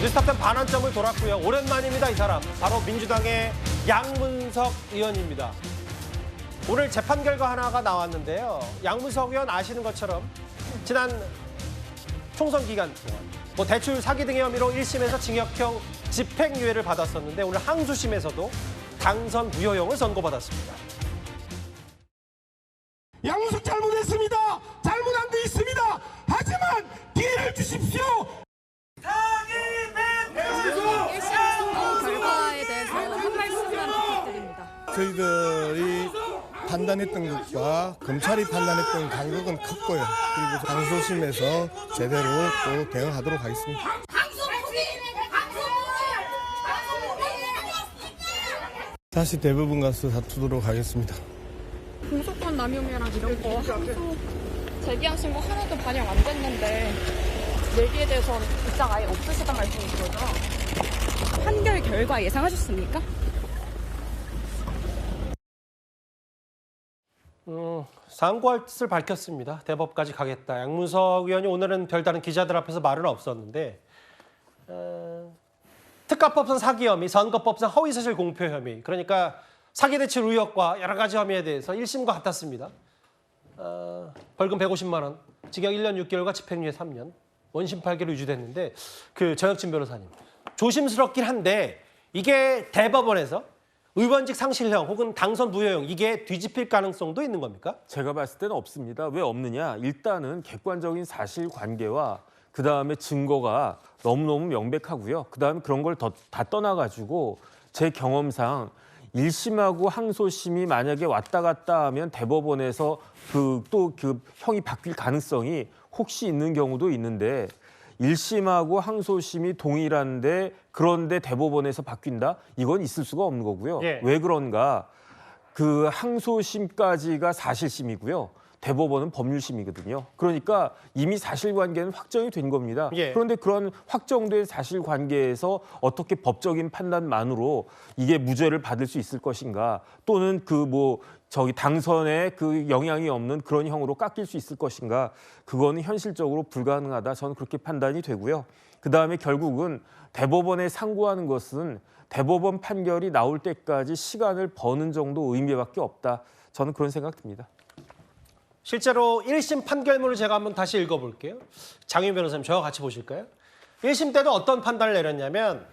뉴스탑10 반환점을 돌았고요. 오랜만입니다, 이 사람. 바로 민주당의 양문석 의원입니다. 오늘 재판 결과 하나가 나왔는데요. 양문석 의원 아시는 것처럼 지난 총선 기간 동안 대출 사기 등의 혐의로 1심에서 징역형 집행유예를 받았었는데 오늘 항소심에서도 당선 무효형을 선고받았습니다. 양문석 잘못했습니다. 잘못한 데 있습니다. 하지만 기회를 주십시오. 결과에 대해서 한 말씀만 부탁드립니다. 저희들이 판단했던 것과 검찰이 판단했던 간격은 컸고요. 그리고 항소심에서 제대로 또 대응하도록 하겠습니다. 다시 대법원 가서 다투도록 하겠습니다. 공소권 남용이랑 이런 거 항소 제기하신 거 하나도 반영 안 됐는데 얘기에 대해서는 입장 아예 없으시단 말씀이신 거죠? 판결 결과 예상하셨습니까? 상고할 뜻을 밝혔습니다. 대법까지 가겠다. 양문석 의원이 오늘은 별다른 기자들 앞에서 말은 없었는데 특가법상 사기 혐의, 선거법상 허위사실 공표 혐의, 그러니까 사기 대출 의혹과 여러 가지 혐의에 대해서 1심과 같았습니다. 벌금 150만 원, 징역 1년 6개월과 집행유예 3년, 원심 판결이 유지됐는데 정혁진 변호사님, 조심스럽긴 한데 이게 대법원에서 의원직 상실형 혹은 당선 무효형 이게 뒤집힐 가능성도 있는 겁니까? 제가 봤을 때는 없습니다. 왜 없느냐? 일단은 객관적인 사실관계와 그다음에 증거가 너무너무 명백하고요. 그다음에 그런 걸 다 떠나가지고 제 경험상 1심하고 항소심이 만약에 왔다 갔다 하면 대법원에서 그 형이 바뀔 가능성이 혹시 있는 경우도 있는데 1심하고 항소심이 동일한데 그런데 대법원에서 바뀐다? 이건 있을 수가 없는 거고요. 예. 왜 그런가? 그 항소심까지가 사실심이고요. 대법원은 법률심이거든요. 그러니까 이미 사실관계는 확정이 된 겁니다. 예. 그런데 그런 확정된 사실관계에서 어떻게 법적인 판단만으로 이게 무죄를 받을 수 있을 것인가? 또는 당선에 그 영향이 없는 그런 형으로 깎일 수 있을 것인가? 그거는 현실적으로 불가능하다. 저는 그렇게 판단이 되고요. 그다음에 결국은 대법원에 상고하는 것은 대법원 판결이 나올 때까지 시간을 버는 정도 의미밖에 없다. 저는 그런 생각 듭니다. 실제로 1심 판결문을 제가 한번 다시 읽어볼게요. 장윤 변호사님, 저와 같이 보실까요? 1심 때도 어떤 판단을 내렸냐면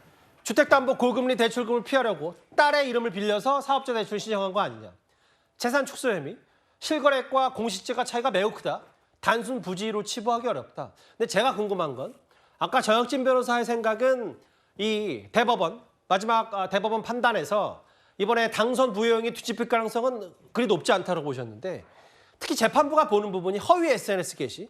주택담보 고금리 대출금을 피하려고 딸의 이름을 빌려서 사업자 대출을 신청한 거 아니냐. 재산 축소 혐의, 실거래과 공시지가 차이가 매우 크다. 단순 부지로 치부하기 어렵다. 근데 제가 궁금한 건 아까 정혁진 변호사의 생각은 이 대법원, 마지막 대법원 판단에서 이번에 당선 무효형이 뒤집힐 가능성은 그리 높지 않다고 보셨는데 특히 재판부가 보는 부분이 허위 SNS 게시,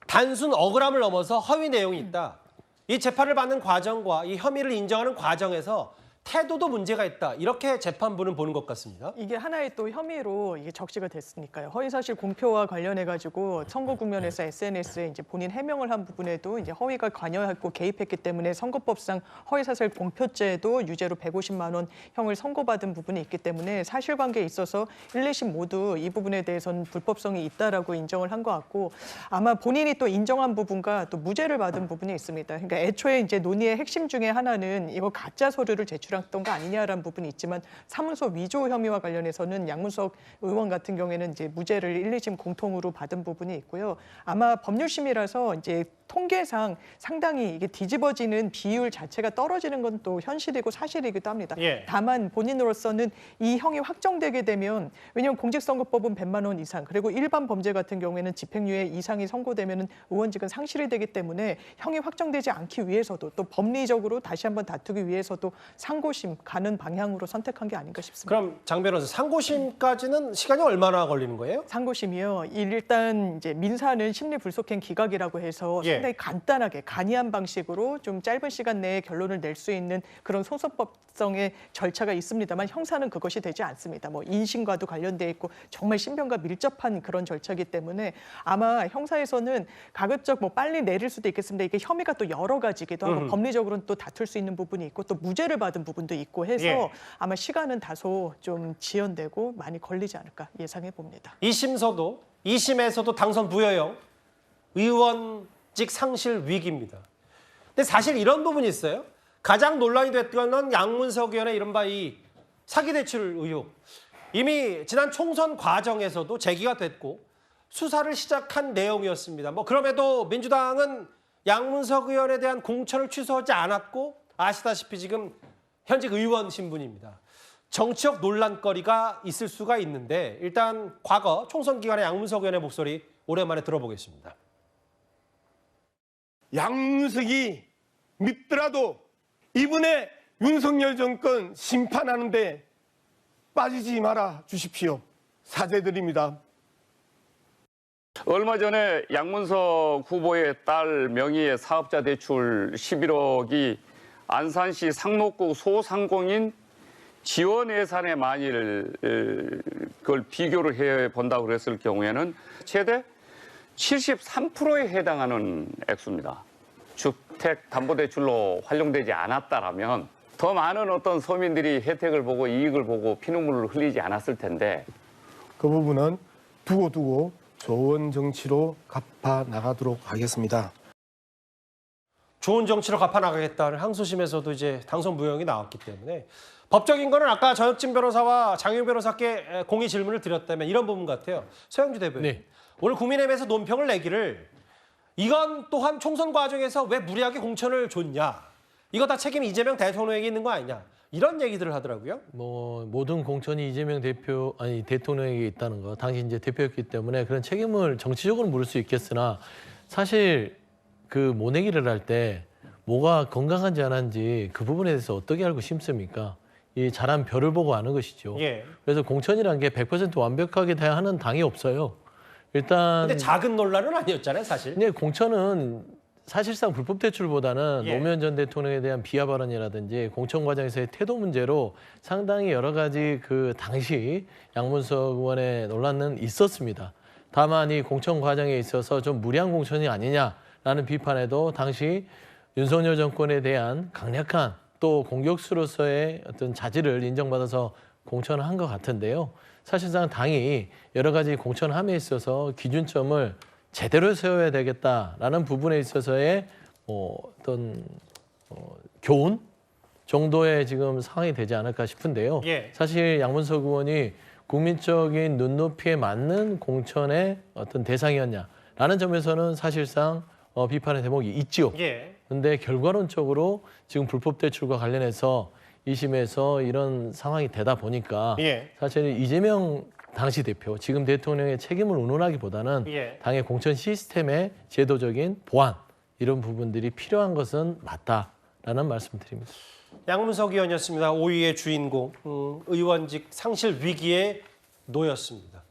단순 억울함을 넘어서 허위 내용이 있다. 이 재판을 받는 과정과 이 혐의를 인정하는 과정에서 태도도 문제가 있다. 이렇게 재판부는 보는 것 같습니다. 이게 하나의 또 혐의로 이게 적시가 됐으니까요. 허위사실 공표와 관련해가지고 선거 국면에서 SNS에 이제 본인 해명을 한 부분에도 이제 허위가 관여했고 개입했기 때문에 선거법상 허위사실 공표죄도 유죄로 150만 원 형을 선고받은 부분이 있기 때문에 사실관계에 있어서 1, 2심 모두 이 부분에 대해서는 불법성이 있다라고 인정을 한 것 같고 아마 본인이 또 인정한 부분과 또 무죄를 받은 부분이 있습니다. 그러니까 애초에 이제 논의의 핵심 중에 하나는 이거 가짜 서류를 제출한 던 거 아니냐라는 부분이 있지만 사문서 위조 혐의와 관련해서는 양문석 의원 같은 경우에는 이제 무죄를 1, 2심 공통으로 받은 부분이 있고요. 아마 법률심이라서 이제 통계상 상당히 이게 뒤집어지는 비율 자체가 떨어지는 건 또 현실이고 사실이기도 합니다. 예. 다만 본인으로서는 이 형이 확정되게 되면 왜냐하면 공직선거법은 100만 원 이상 그리고 일반 범죄 같은 경우에는 집행유예 이상이 선고되면 의원직은 상실이 되기 때문에 형이 확정되지 않기 위해서도 또 법리적으로 다시 한번 다투기 위해서도 상고심 가는 방향으로 선택한 게 아닌가 싶습니다. 그럼 장 변호사, 상고심까지는 시간이 얼마나 걸리는 거예요? 상고심이요. 일단 이제 민사는 심리불속행 기각이라고 해서 예. 상당히 간단하게 간이한 방식으로 좀 짧은 시간 내에 결론을 낼 수 있는 그런 소송법성의 절차가 있습니다만 형사는 그것이 되지 않습니다. 인신과도 관련돼 있고 정말 신변과 밀접한 그런 절차이기 때문에 아마 형사에서는 가급적 빨리 내릴 수도 있겠습니다. 이게 혐의가 또 여러 가지기도 하고 법리적으로는 또 다툴 수 있는 부분이 있고 또 무죄를 받은 부분도 있고 해서 예. 아마 시간은 다소 좀 지연되고 많이 걸리지 않을까 예상해 봅니다. 2심에서도 당선 무효형, 의원직 상실 위기입니다. 근데 사실 이런 부분이 있어요. 가장 논란이 됐던 건 양문석 의원의 이른바 이 사기 대출 의혹. 이미 지난 총선 과정에서도 제기가 됐고 수사를 시작한 내용이었습니다. 뭐 그럼에도 민주당은 양문석 의원에 대한 공천을 취소하지 않았고 아시다시피 지금 현직 의원 신분입니다. 정치적 논란거리가 있을 수가 있는데 일단 과거 총선 기간의 양문석 의원의 목소리 오랜만에 들어보겠습니다. 양문석이 믿더라도 이번에 윤석열 정권 심판하는데 빠지지 말아 주십시오. 사죄드립니다. 얼마 전에 양문석 후보의 딸 명의의 사업자 대출 11억이 안산시 상록구 소상공인 지원 예산에 만일 그걸 비교를 해 본다고 그랬을 경우에는 최대 73%에 해당하는 액수입니다. 주택담보대출로 활용되지 않았다라면 더 많은 어떤 서민들이 혜택을 보고 이익을 보고 피눈물을 흘리지 않았을 텐데 그 부분은 두고 좋은 정치로 갚아 나가도록 하겠습니다. 좋은 정치로 갚아나가겠다는 항소심에서도 이제 당선 무효형이 나왔기 때문에 법적인 거는 아까 전혁진 변호사와 장윤 변호사께 공의 질문을 드렸다면 이런 부분 같아요. 서영주 대변인. 네. 오늘 국민의힘에서 논평을 내기를 이건 또한 총선 과정에서 왜 무리하게 공천을 줬냐. 이거 다 책임이 이재명 대통령에게 있는 거 아니냐. 이런 얘기들을 하더라고요. 뭐 모든 공천이 이재명 대통령에게 있다는 거. 당시 이제 대표였기 때문에 그런 책임을 정치적으로 물을 수 있겠으나 사실 그 모내기를 할 때 뭐가 건강한지 안 한지 그 부분에 대해서 어떻게 알고 심습니까? 이 자란 별을 보고 아는 것이죠. 예. 그래서 공천이라는 게 100% 완벽하게 다 하는 당이 없어요. 일단 근데 작은 논란은 아니었잖아요, 사실. 근데 공천은 사실상 불법 대출보다는 예. 노무현 전 대통령에 대한 비하 발언이라든지 공천 과정에서의 태도 문제로 상당히 여러 가지 그 당시 양문석 의원의 논란은 있었습니다. 다만 이 공천 과정에 있어서 좀 무리한 공천이 아니냐라는 비판에도 당시 윤석열 정권에 대한 강력한 또 공격수로서의 어떤 자질을 인정받아서 공천을 한 것 같은데요. 사실상 당이 여러 가지 공천함에 있어서 기준점을 제대로 세워야 되겠다라는 부분에 있어서의 어떤 교훈 정도의 지금 상황이 되지 않을까 싶은데요. 예. 사실 양문석 의원이 국민적인 눈높이에 맞는 공천의 어떤 대상이었냐라는 점에서는 사실상 비판의 대목이 있지요. 예. 그런데 결과론적으로 지금 불법 대출과 관련해서 2심에서 이런 상황이 되다 보니까 예. 사실 이재명 당시 대표, 지금 대통령의 책임을 운운하기보다는 예. 당의 공천 시스템의 제도적인 보완 이런 부분들이 필요한 것은 맞다라는 말씀드립니다. 양문석 의원이었습니다. 5위의 주인공, 의원직 상실 위기에 놓였습니다.